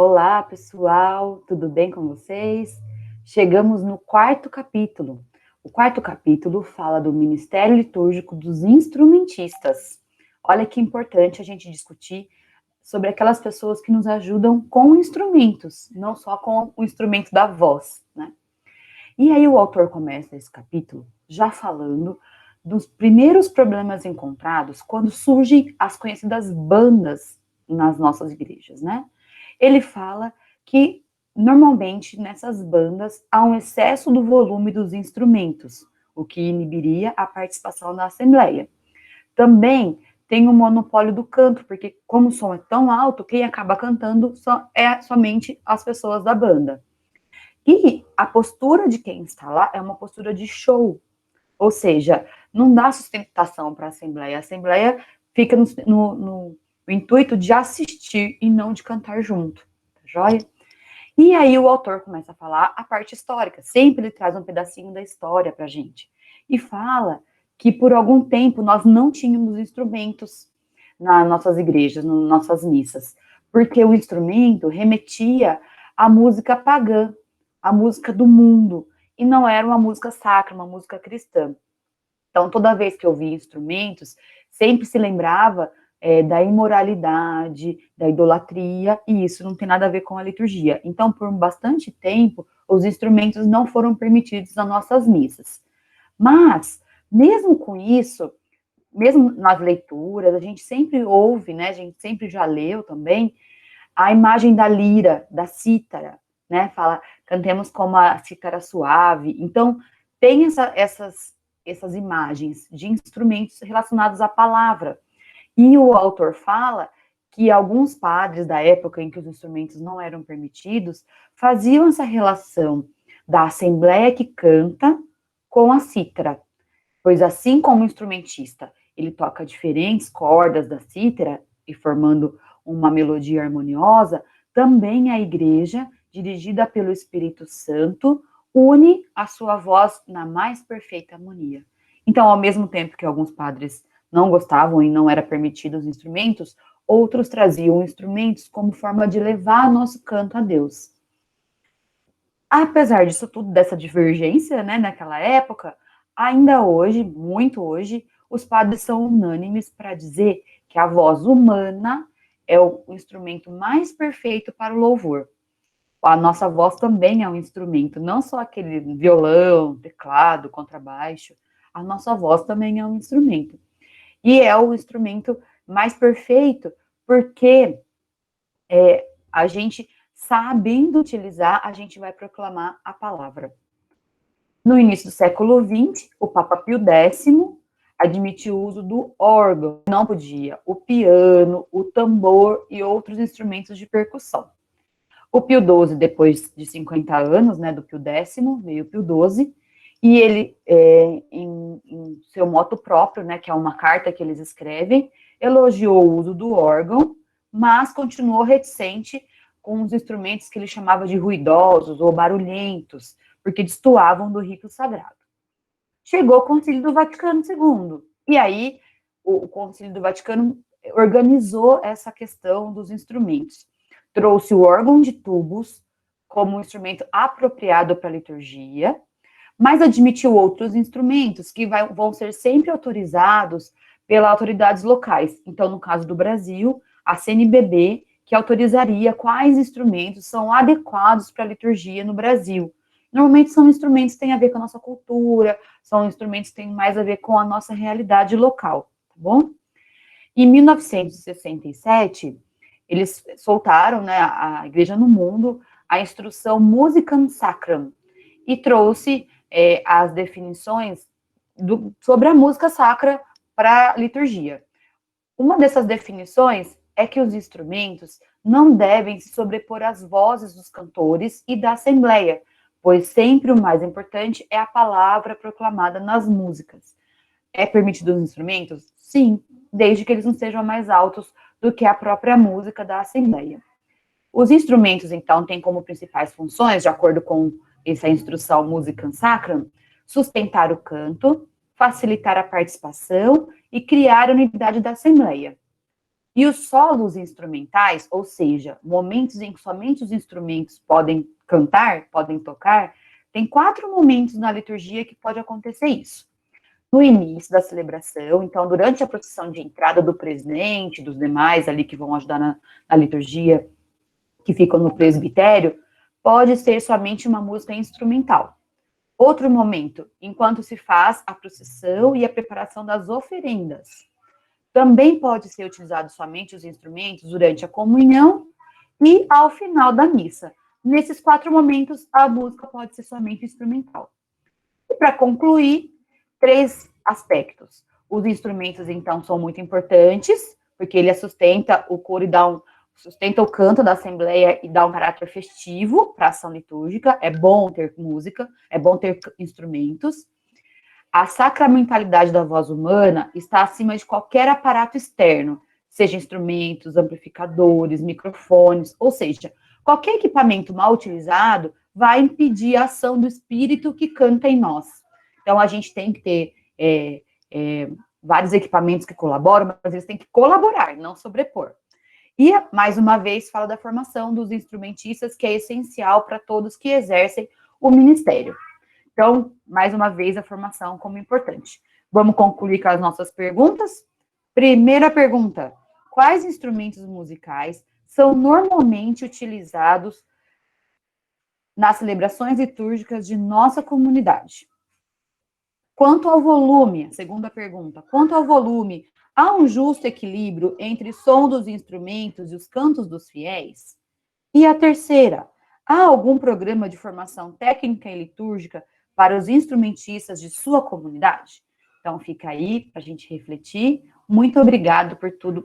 Olá, pessoal, tudo bem com vocês? Chegamos no quarto capítulo. O quarto capítulo fala do Ministério Litúrgico dos Instrumentistas. Olha que importante a gente discutir sobre aquelas pessoas que nos ajudam com instrumentos, não só com o instrumento da voz, né? E aí o autor começa esse capítulo já falando dos primeiros problemas encontrados quando surgem as conhecidas bandas nas nossas igrejas, né? Ele fala que normalmente nessas bandas há um excesso do volume dos instrumentos, o que inibiria a participação da assembleia. Também tem o monopólio do canto, porque como o som é tão alto, quem acaba cantando é somente as pessoas da banda. E a postura de quem está lá é uma postura de show, ou seja, não dá sustentação para a assembleia fica no intuito de assistir e não de cantar junto, tá joia? E aí o autor começa a falar a parte histórica, sempre ele traz um pedacinho da história para a gente, e fala que por algum tempo nós não tínhamos instrumentos nas nossas igrejas, nas nossas missas, porque o instrumento remetia à música pagã, à música do mundo, e não era uma música sacra, uma música cristã. Então, toda vez que eu via instrumentos, sempre se lembrava da imoralidade, da idolatria, e isso não tem nada a ver com a liturgia. Então, por bastante tempo, os instrumentos não foram permitidos nas nossas missas. Mas, mesmo com isso, mesmo nas leituras, a gente sempre ouve, né, a gente sempre já leu também, a imagem da lira, da cítara, né, fala, cantemos como a cítara suave. Então, tem essas imagens de instrumentos relacionados à palavra. E o autor fala que alguns padres da época em que os instrumentos não eram permitidos faziam essa relação da assembleia que canta com a cítara, pois assim como o instrumentista, ele toca diferentes cordas da cítara e formando uma melodia harmoniosa, também a igreja, dirigida pelo Espírito Santo, une a sua voz na mais perfeita harmonia. Então, ao mesmo tempo que alguns padres não gostavam e não era permitido os instrumentos, outros traziam instrumentos como forma de levar nosso canto a Deus. Apesar disso tudo, dessa divergência, né, naquela época, ainda hoje, muito hoje, os padres são unânimes para dizer que a voz humana é o instrumento mais perfeito para o louvor. A nossa voz também é um instrumento, não só aquele violão, teclado, contrabaixo, a nossa voz também é um instrumento. E é o instrumento mais perfeito, porque a gente, sabendo utilizar, a gente vai proclamar a palavra. No início do século XX, o Papa Pio X admitiu o uso do órgão, não podia o piano, o tambor e outros instrumentos de percussão. O Pio XII, depois de 50 anos, né, do Pio X, veio o Pio XII, e ele, em seu moto próprio, né, que é uma carta que eles escrevem, elogiou o uso do órgão, mas continuou reticente com os instrumentos que ele chamava de ruidosos ou barulhentos, porque destoavam do rito sagrado. Chegou o Concílio do Vaticano II, e aí o Concílio do Vaticano organizou essa questão dos instrumentos. Trouxe o órgão de tubos como um instrumento apropriado para a liturgia, mas admitiu outros instrumentos que vão ser sempre autorizados pelas autoridades locais. Então, no caso do Brasil, a CNBB, que autorizaria quais instrumentos são adequados para a liturgia no Brasil. Normalmente são instrumentos que têm a ver com a nossa cultura, são instrumentos que têm mais a ver com a nossa realidade local, tá bom? Em 1967, eles soltaram, né, a Igreja no Mundo, a instrução Musicam Sacram, e trouxe as definições sobre a música sacra para a liturgia. Uma dessas definições é que os instrumentos não devem se sobrepor às vozes dos cantores e da assembleia, pois sempre o mais importante é a palavra proclamada nas músicas. É permitido os instrumentos? Sim, desde que eles não sejam mais altos do que a própria música da assembleia. Os instrumentos, então, têm como principais funções, de acordo com essa instrução Musicam Sacram, sustentar o canto, facilitar a participação e criar a unidade da assembleia. E os solos instrumentais, ou seja, momentos em que somente os instrumentos podem cantar, podem tocar, tem 4 momentos na liturgia que pode acontecer isso. No início da celebração, então, durante a procissão de entrada do presidente, dos demais ali que vão ajudar na liturgia, que ficam no presbitério, pode ser somente uma música instrumental. Outro momento, enquanto se faz a procissão e a preparação das oferendas. Também pode ser utilizado somente os instrumentos durante a comunhão e ao final da missa. Nesses 4 momentos, a música pode ser somente instrumental. E para concluir, 3 aspectos. Os instrumentos, então, são muito importantes, porque ele sustenta o coro e sustenta o canto da Assembleia e dá um caráter festivo para a ação litúrgica. É bom ter música, é bom ter instrumentos. A sacramentalidade da voz humana está acima de qualquer aparato externo, seja instrumentos, amplificadores, microfones, ou seja, qualquer equipamento mal utilizado vai impedir a ação do Espírito que canta em nós. Então, a gente tem que ter vários equipamentos que colaboram, mas eles têm que colaborar, não sobrepor. E, mais uma vez, fala da formação dos instrumentistas, que é essencial para todos que exercem o ministério. Então, mais uma vez, a formação como importante. Vamos concluir com as nossas perguntas? Primeira pergunta: quais instrumentos musicais são normalmente utilizados nas celebrações litúrgicas de nossa comunidade? Quanto ao volume, segunda pergunta, quanto ao volume, há um justo equilíbrio entre o som dos instrumentos e os cantos dos fiéis? E a terceira, há algum programa de formação técnica e litúrgica para os instrumentistas de sua comunidade? Então, fica aí para a gente refletir. Muito obrigado por tudo.